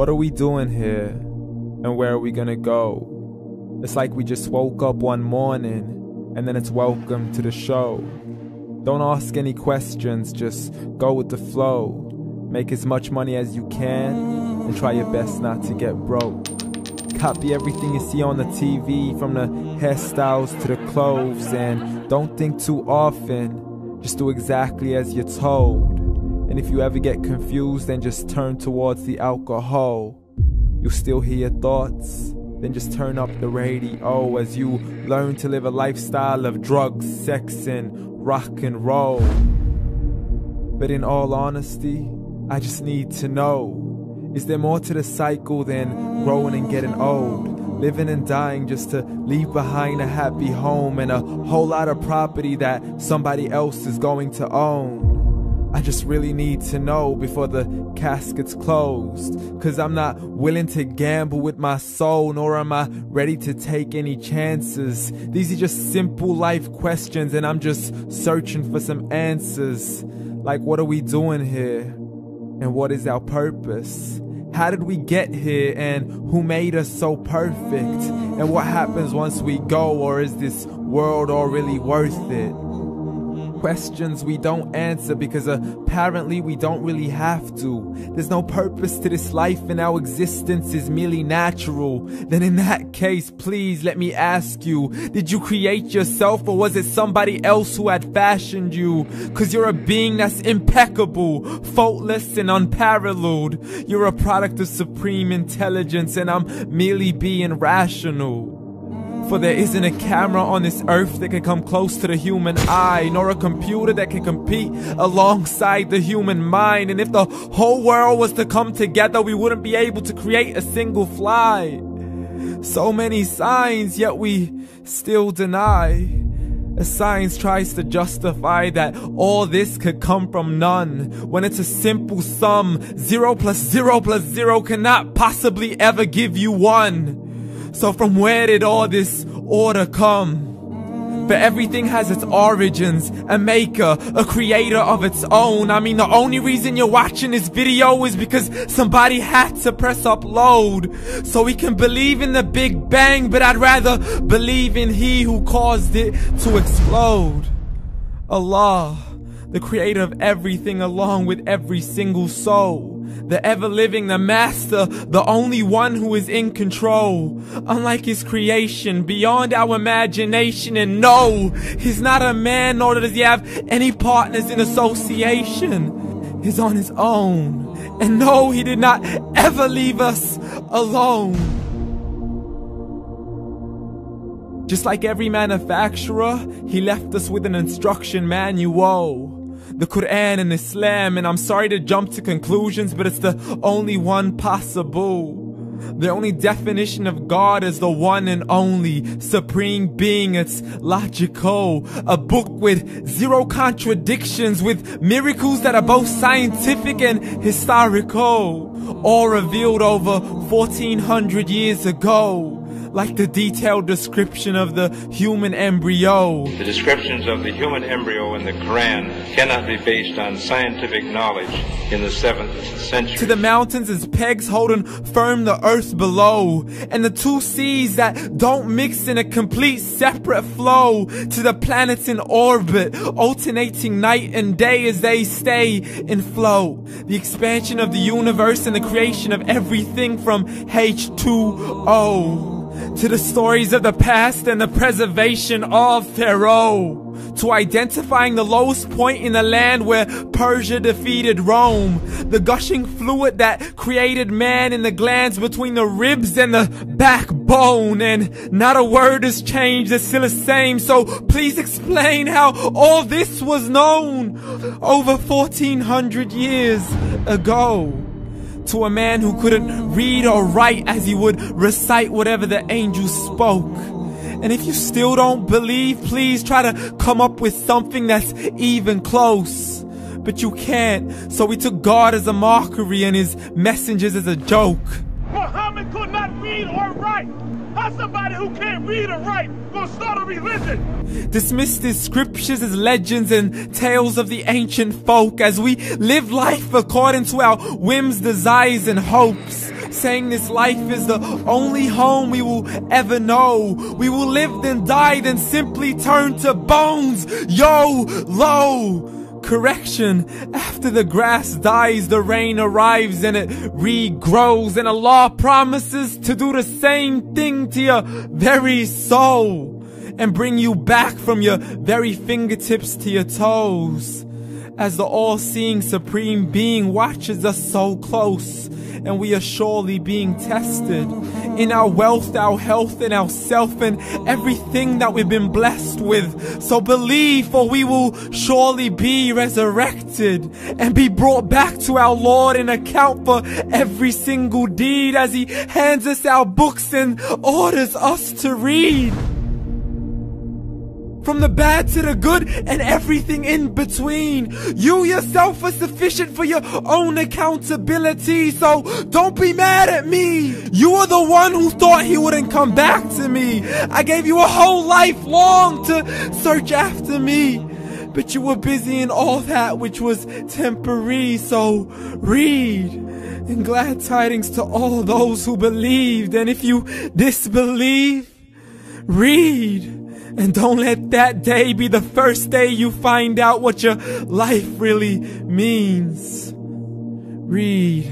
What are we doing here? And where are we gonna go? It's like we just woke up one morning and then it's welcome to the show. Don't ask any questions, just go with the flow. Make as much money as you can and try your best not to get broke. Copy everything you see on the TV, from the hairstyles to the clothes, and don't think too often, just do exactly as you're told. And if you ever get confused, then just turn towards the alcohol. You'll still hear your thoughts, then just turn up the radio as you learn to live a lifestyle of drugs, sex, and rock and roll. But in all honesty, I just need to know, is there more to the cycle than growing and getting old? Living and dying just to leave behind a happy home and a whole lot of property that somebody else is going to own. I just really need to know before the casket's closed, 'cause I'm not willing to gamble with my soul, nor am I ready to take any chances. These are just simple life questions and I'm just searching for some answers. Like, what are we doing here? And what is our purpose? How did we get here, and who made us so perfect? And what happens once we go, or is this world all really worth it? Questions we don't answer because apparently we don't really have to. There's no purpose to this life and our existence is merely natural. Then in that case, please let me ask you, did you create yourself, or was it somebody else who had fashioned you? 'Cause you're a being that's impeccable, faultless and unparalleled. You're a product of supreme intelligence and I'm merely being rational. For there isn't a camera on this earth that can come close to the human eye, nor a computer that can compete alongside the human mind. And if the whole world was to come together, we wouldn't be able to create a single fly. So many signs, yet we still deny. As science tries to justify that all this could come from none, when it's a simple sum. 0 plus 0 plus 0 cannot possibly ever give you 1. So from where did all this order come? But everything has its origins, a maker, a creator of its own. I mean, the only reason you're watching this video is because somebody had to press upload. So we can believe in the Big Bang, but I'd rather believe in He who caused it to explode. Allah, the creator of everything along with every single soul. The ever-living, the master, the only one who is in control. Unlike his creation, beyond our imagination. And no, he's not a man, nor does he have any partners in association. He's on his own. And no, he did not ever leave us alone. Just like every manufacturer, he left us with an instruction manual. The Quran and Islam, and I'm sorry to jump to conclusions, but it's the only one possible. The only definition of God is the one and only supreme being. It's logical, a book with 0 contradictions, with miracles that are both scientific and historical, all revealed over 1400 years ago. Like the detailed description of the human embryo. The descriptions of the human embryo in the Quran cannot be based on scientific knowledge in the 7th century. To the mountains as pegs holding firm the earth below, and the 2 seas that don't mix in a complete separate flow. To the planets in orbit, alternating night and day as they stay in flow. The expansion of the universe and the creation of everything from H2O. To the stories of the past and the preservation of Pharaoh. To identifying the lowest point in the land where Persia defeated Rome. The gushing fluid that created man in the glands between the ribs and the backbone. And not a word has changed, it's still the same. So please explain how all this was known over 1400 years ago. To a man who couldn't read or write, as he would recite whatever the angels spoke. And if you still don't believe, please try to come up with something that's even close. But you can't, so we took God as a mockery and his messengers as a joke. Muhammad could not read or write. How's somebody who can't read or write gonna start a religion? Dismissed his scriptures as legends and tales of the ancient folk, as we live life according to our whims, desires, and hopes. saying this life is the only home we will ever know. We will live then die then simply turn to bones. YOLO! Correction, after the grass dies, the rain arrives and it regrows, and Allah promises to do the same thing to your very soul and bring you back from your very fingertips to your toes, as the all-seeing supreme being watches us so close, and we are surely being tested in our wealth, our health, and our self, and everything that we've been blessed with. So believe, for we will surely be resurrected and be brought back to our Lord and account for every single deed as He hands us our books and orders us to read. From the bad to the good and everything in between. You yourself are sufficient for your own accountability, so don't be mad at me. You are the one who thought He wouldn't come back to me. I gave you a whole life long to search after me, but you were busy in all that which was temporary, so read. And glad tidings to all those who believed, and if you disbelieve, read. And don't let that day be the first day you find out what your life really means. Read.